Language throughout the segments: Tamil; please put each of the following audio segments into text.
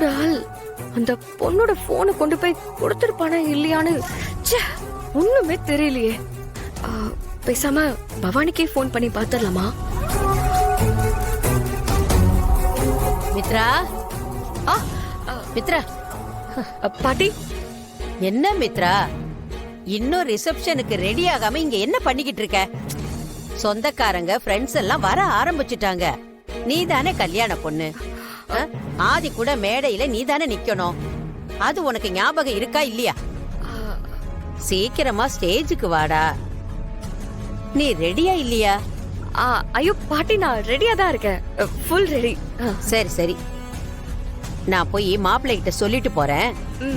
என்னோட ஆள் அந்த பொண்ணோட போனை கொண்டு போய் கொடுத்துருப்பானா இல்லையான்னு ஒண்ணுமே தெரியலையே. பேசாம பவானிக்கே போன் பண்ணி பாத்துடலாமா? மித்ரா, மித்ரா. பாட்டி, என்ன மித்ரா, இன்னும் ரிசப்ஷனுக்கு ரெடி ஆகாம இங்க என்ன பண்ணிக்கிட்டு இருக்க? சொந்தக்காரங்க ஃப்ரெண்ட்ஸ் எல்லாம் வர ஆரம்பிச்சுட்டாங்க. நீ தானே கல்யாண பொண்ணு. ஆதி கூட மேடையில நீ தானே நிக்கணும். அது உனக்கு ஞாபகம் இருக்கா இல்லையா? சீக்கிரமா ஸ்டேஜுக்கு வாடா. நீ ரெடியா இல்லையா? ஐயோ பாட்டி, நான் ரெடியா தான் இருக்கேன். Full ready. சரி சரி, நான் போய் மாப்பிள்ளை கிட்ட சொல்லிட்டு போறேன்.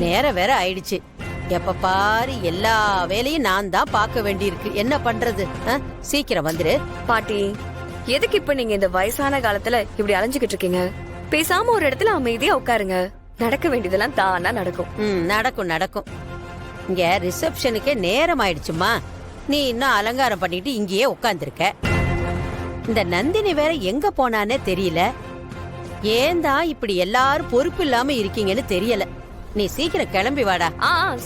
நேரம் வேற ஆயிடுச்சு. எப்ப பாரு எல்லா வேலையும் நான் தான் பார்க்க வேண்டி இருக்கு. என்ன பண்றது? சீக்கிரம் வந்துரு. பாட்டி, எதுக்கு இப்ப நீங்க இந்த வயசான காலத்துல இப்படி அலைஞ்சுகிட்டு இருக்கீங்க? பேசாம ஒரு இடத்துல அமைதியா உட்காருங்க. நடக்க வேண்டியதெல்லாம் தானா நடக்கும். நடக்கும் நடக்கும். இங்க ரிசப்ஷனுக்கே நேரம் ஆயிடுச்சுமா. நீ இன்னும் அலங்காரம் பண்ணிட்டு இங்கேயே உட்கார்ந்துருக்க. இந்த நந்தினி வேற எங்க போனானே தெரியல. ஏன்தான் இப்படி எல்லாரும் பொறுப்பு இல்லாம இருக்கீங்கன்னு தெரியல. நீ சீக்கிரம் கிளம்பி வாடா.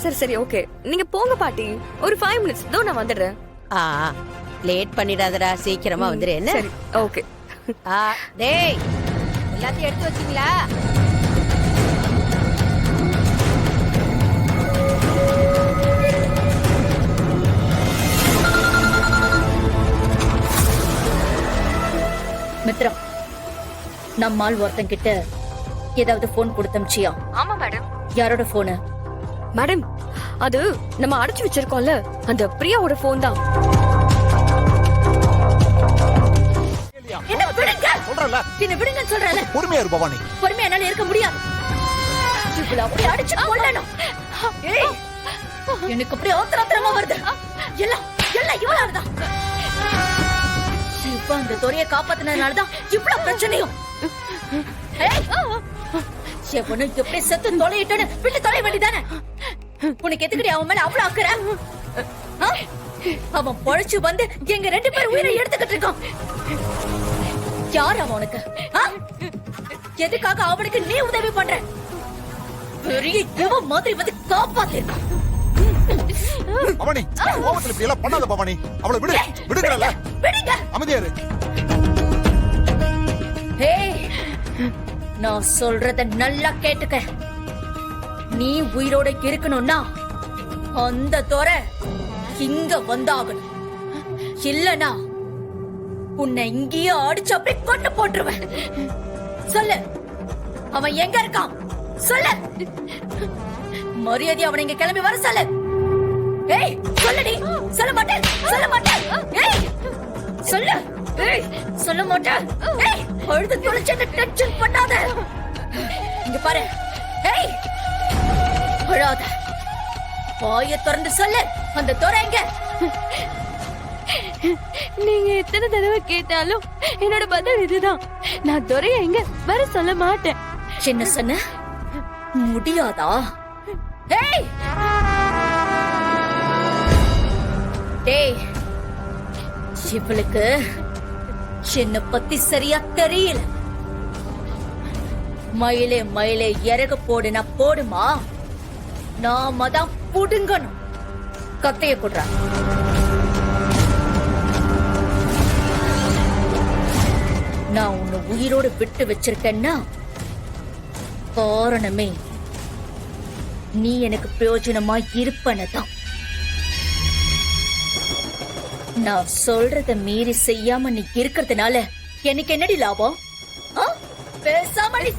சரி சரி, ஓகே. நீங்க போங்க பாட்டி. ஒரு 5 minutes தோ நான் வந்துடுறேன். லேட் பண்ணிடாதடா, சீக்கிரமா வந்துரு. என்ன? சரி, ஓகே. டேய், எல்லாத்தையும் எடுத்து வச்சீங்களா? மித்ரா, நம்மால் ஒருத்தன் கிட்ட ஏதாவது போன் கொடுத்தமிச்சியா? ஆமா மேடம். யாரோட போனு? மேடம், அது நம்ம அடைச்சு வச்சிருக்கோம்ல, அந்த பிரியாவோட போன் தான். என்ன விடுங்க சொல்றல, என்ன விடுங்க சொல்றல. பொறுமையா இரு பவானி. பொறுமையா என்னால இருக்க முடியாது. இவ்வளவு அப்படியே அடிச்சு கொல்லணும். ஏய், எனக்கு அப்படியே ஆத்திரமா வருது. எல்லாம் எல்லாம் இவளாலதான். இப்ப அந்த துறையை காப்பாத்தினதுனாலதான் இவ்வளவு பிரச்சனையும். எவனு எப்படி செத்து தொலையிட்டோன்னு விட்டு தொலை வேண்டிதானே? உனக்கு எதுக்கடி அவன் மேல அவ்வளவு அக்கறை? அவன் பொழைச்சு வந்து எங்க 2 பேர் உயிரை எடுத்துக்கிட்டு இருக்கான். யார் அவன் உனக்கு? எதுக்காக அவனுக்கு நீ உதவி பண்ற? பெரிய எவன் மாதிரி வந்து காப்பாத்திருக்கான். பவானி, கோவத்துல இப்படி எல்லாம் பண்ணாத பவானி. அவளை விடு. விடுங்கறல. விடுங்க. அமைதியா இரு. ஏய், நான் சொல்றத நல்லா கேட்டுக்க. நீ உயிரோட இருக்கணும்னா அந்த தோர இங்க வந்தாகணும். இல்லனா உன்னை இங்கேயே அடிச்சு அப்படியே கொண்டு போட்டுருவேன். சொல்லு, அவன் எங்க இருக்கான்? சொல்லு. மரியாதை அவனை இங்க கிளம்பி வர சொல்லு. ஏய், சொல்லுடி. சொல்ல மாட்டேன். சொல்ல மாட்டேன். ஏய், சொல்லு. ஏய், சொல்ல மாட்டேன். ஏய், அழுது தொலைச்சு டென்ஷன் பண்ணாத. இங்க பாரு. ஏய், அழாத. வாயை திறந்து சொல்லு. அந்த தோரை எங்க? நீங்க எத்தனை தடவை கேட்டாலும் என்னோட பதில் இதுதான். நான் துரைய எங்க வர சொல்ல மாட்டேன். என்ன சொன்ன? முடியாதா? ஏய், டேய், இவளுக்கு என்ன பத்தி சரியா தெரியல. மயிலே மயிலே இறகு போடுனா போடுமா? நாம தான் புடுங்கணும். கத்தைய போடுறா. நான் உன்னை உயிரோடு விட்டு வச்சிருக்கேன்னா காரணமே நீ எனக்கு பிரயோஜனமா இருப்பனதான். நான் சொல்றத மீறி செய்யாம நீ இருக்கிறதுனால எனக்கு என்னடி லாபம்? பேசாம நீ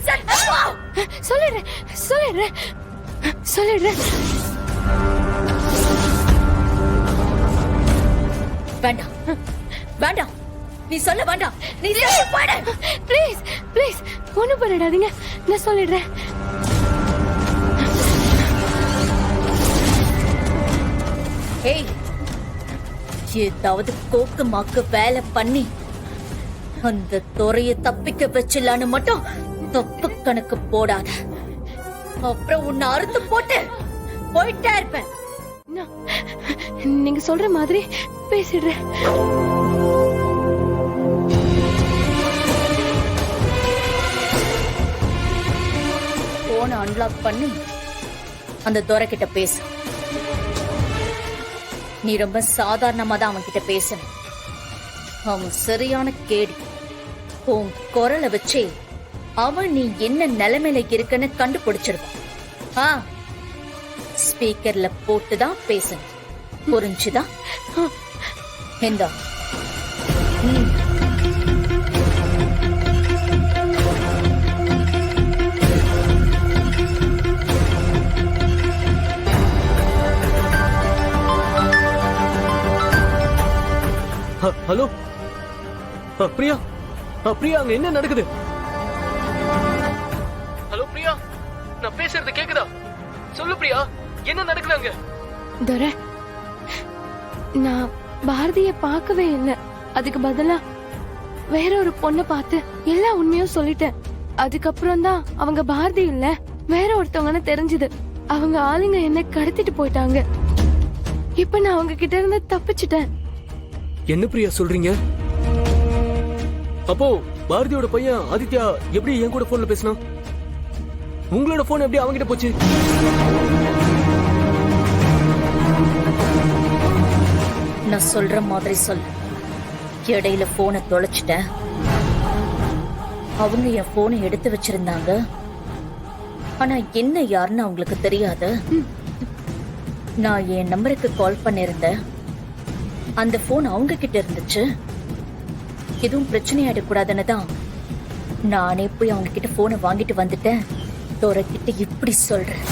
சொல்லிடுறேன் சொல்லிடுறேன் சொல்லிடுறேன். வேண்டாம் வேண்டாம், நீ சொல்ல வேண்டாம். நீ ப்ளீஸ் ப்ளீஸ், ஒண்ணும் பண்ணிடாதீங்க. நான் சொல்லிடுறேன். ஏய், ஏதாவது கோக்கு மாக்கு வேலை பண்ணி அந்த துறையை தப்பிக்க வச்சிடலான்னு மட்டும் தப்பு கணக்கு போடாத. அப்புறம் உன்னை அறுத்து போட்டு போயிட்டே இருப்பேன். நீங்க சொல்ற மாதிரி பேசிடுறேன். லாக் பண்ணி அந்த துரை கிட்ட பேசு. நீ ரொம்ப சாதாரணமா தான் அவன் கிட்ட பேசணும். அவன் சரியான கேடி. உன் குரலை வச்சே அவன் நீ என்ன நிலைமையில இருக்குன்னு கண்டுபிடிச்சிருவான். ஸ்பீக்கர்ல போட்டுதான் பேசணும். புரிஞ்சுதா? இந்தா. ஹலோ பிரியா, பிரியா அங்க என்ன நடக்குது? ஹலோ பிரியா, நான் பேசுறது கேக்குதா? சொல்லு பிரியா, என்ன நடக்குது அங்க? துரை, நான் பாரதிய பார்க்கவே இல்லை. அதுக்கு பதிலா வேற ஒரு பொண்ணை பார்த்து எல்லா உண்மையும் சொல்லிட்டேன். அதுக்கப்புறம் தான் அவங்க பாரதி இல்ல வேற ஒருத்தவங்கன்னு தெரிஞ்சது. அவங்க ஆளுங்க என்ன கடத்திட்டு போயிட்டாங்க. இப்ப நான் அவங்க கிட்ட இருந்து தப்பிச்சிட்டேன். என்ன பிரியா சொல்றீங்க? அப்போ பாரதியோட பையன் ஆதித்யா எப்படி என் கூட போன்ல பேசினான்? உங்களோட போன் எப்படி அவங்கிட்ட போச்சு? நான் சொல்ற மாதிரி சொல்லு. இடையில போனை தொலைச்சிட்டேன். அவங்க என் போனை எடுத்து வச்சிருந்தாங்க. ஆனா என்ன யாருன்னு அவங்களுக்கு தெரியாது. நான் என் நம்பருக்கு கால் பண்ணிருந்தேன். அந்த போன் அவங்க கிட்ட இருந்துச்சு. எதுவும் பிரச்சனை ஆயிடக்கூடாதுன்னு தான் நானே போய் அவங்க கிட்ட போனை வாங்கிட்டு வந்துட்டேன். துரை கிட்ட இப்படி சொல்றேன்.